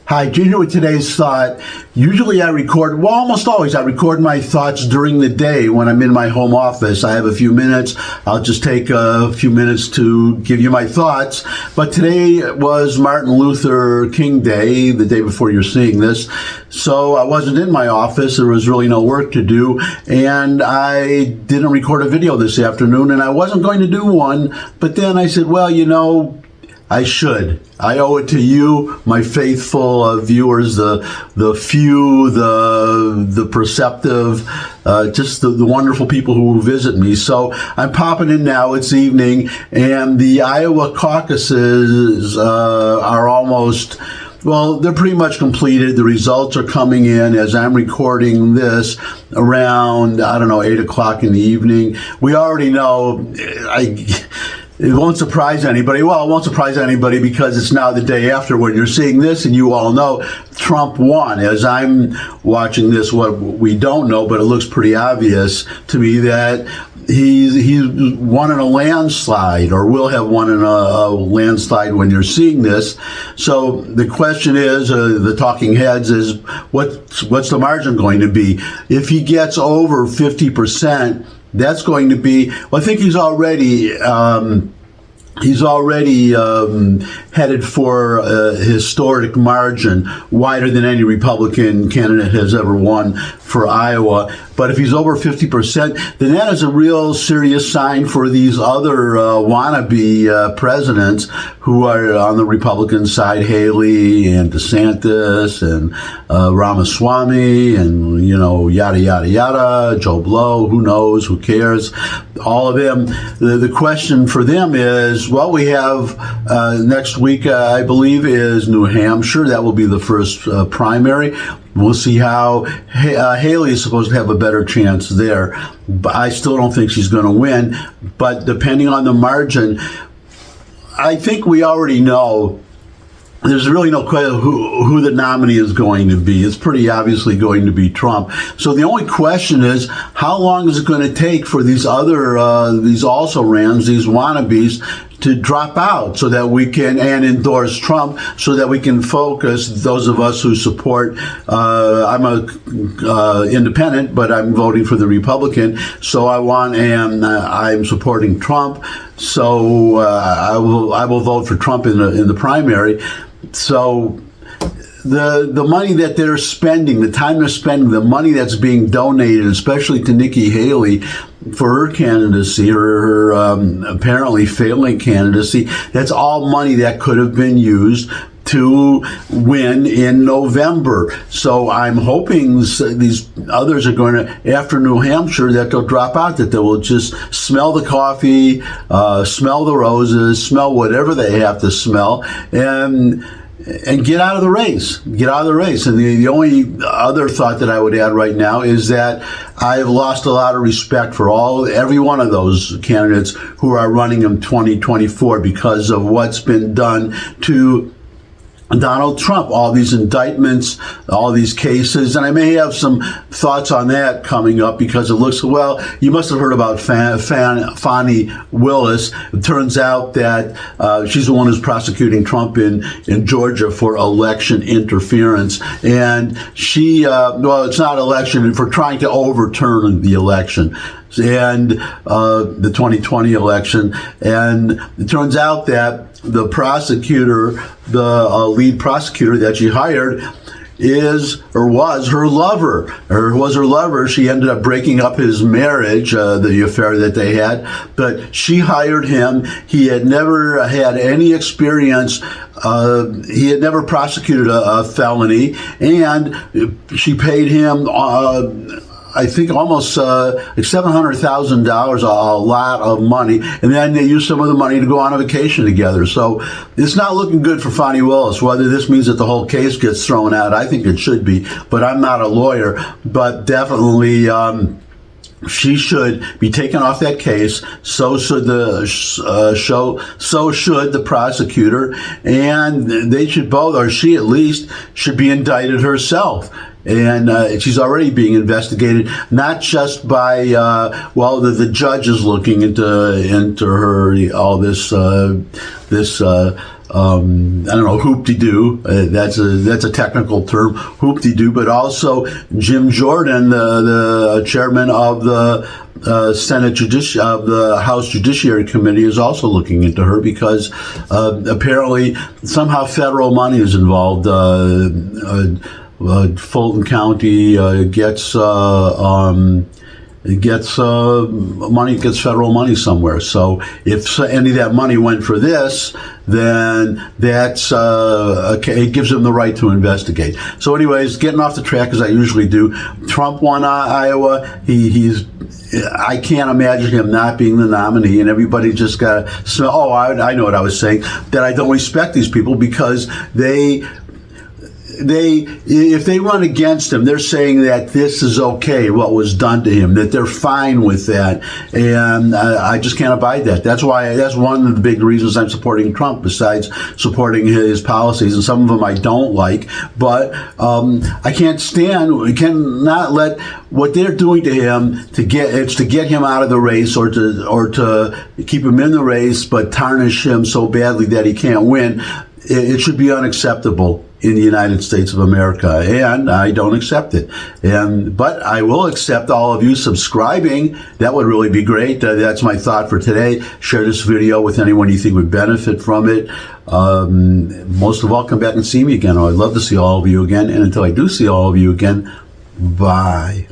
Hi, Junior with today's thought. Usually I record, well, almost always I record my thoughts during the day when I'm in my home office. I have a few minutes. I'll just take a few minutes to give you my thoughts. But today was Martin Luther King Day, the day before you're seeing this. So I wasn't in my office. There was really no work to do. And I didn't record a video this afternoon, and I wasn't going to do one. But then I said, well, I should. I owe it to you, my faithful viewers, the few, the perceptive, just the wonderful people who visit me. So I'm popping in now. It's evening, and the Iowa caucuses are almost, well, they're pretty much completed. The results are coming in as I'm recording this around, 8 o'clock in the evening. We already know, it won't surprise anybody. Well, it won't surprise anybody because it's now the day after when you're seeing this, and you all know Trump won. As I'm watching this, what we don't know, but it looks pretty obvious to me that he's won in a landslide, or will have won in a landslide when you're seeing this. So the question is, the talking heads is, what's the margin going to be? If he gets over 50%, that's going to be, well, I think he's already headed for a historic margin, wider than any Republican candidate has ever won for Iowa. But if he's over 50%, then that is a real serious sign for these other wannabe presidents who are on the Republican side, Haley and DeSantis and Ramaswamy and, yada, yada, yada, Joe Blow, who knows, who cares, all of them. The question for them is, well, we have next week, I believe, is New Hampshire. That will be the first primary. We'll see how Haley is supposed to have a better chance there. But I still don't think she's going to win. But depending on the margin, I think we already know. There's really no question who the nominee is going to be. It's pretty obviously going to be Trump. So the only question is, how long is it going to take for these other, these also-rans, these wannabes, to drop out so that we can, and endorse Trump, so that we can focus, those of us who support, I'm a independent, but I'm voting for the Republican, so I'm supporting Trump, so I will vote for Trump in the primary. So the money that they're spending, the time they're spending, the money that's being donated, especially to Nikki Haley for her candidacy, or her apparently failing candidacy, that's all money that could have been used to win in November. So I'm hoping these others are going to, after New Hampshire, that they'll drop out, that they will just smell the coffee, smell the roses, smell whatever they have to smell, and get out of the race. Get out of the race. And the only other thought that I would add right now is that I've lost a lot of respect for every one of those candidates who are running in 2024 because of what's been done to Donald Trump, all these indictments, all these cases, and I may have some thoughts on that coming up because it looks, well, you must have heard about Fani Willis. It turns out that she's the one who's prosecuting Trump in Georgia for election interference, and she, it's not election, for trying to overturn the election and the 2020 election, and it turns out that the prosecutor, the lead prosecutor that she hired, was her lover. She ended up breaking up his marriage, the affair that they had, but she hired him. He had never had any experience. He had never prosecuted a felony, and she paid him I think almost like $700,000, a lot of money, and then they used some of the money to go on a vacation together. So it's not looking good for Fani Willis. Whether this means that the whole case gets thrown out, I think it should be, but I'm not a lawyer. But definitely, she should be taken off that case. So should the prosecutor, and they should both, or she at least, should be indicted herself. And she's already being investigated, not just by, the judge is looking into her, all this I don't know, hoop-de-doo. That's a technical term, hoop-de-doo. But also Jim Jordan, the chairman of the of the House Judiciary Committee, is also looking into her because apparently somehow federal money is involved. Fulton County gets federal money somewhere. So if any of that money went for this, then that's it gives them the right to investigate. So anyways, getting off the track as I usually do, Trump won Iowa. I can't imagine him not being the nominee, and everybody just got to smell. Oh, I know what I was saying, that I don't respect these people because if they run against him, they're saying that this is okay, what was done to him, that they're fine with that, and I just can't abide that. That's one of the big reasons I'm supporting Trump, besides supporting his policies, and some of them I don't like, but I cannot let what they're doing to him to get him out of the race, or to keep him in the race, but tarnish him so badly that he can't win. It should be unacceptable in the United States of America, and I don't accept it. But I will accept all of you subscribing. That would really be great. That's my thought for today. Share this video with anyone you think would benefit from it. Most of all, come back and see me again. I'd love to see all of you again. And until I do see all of you again, bye.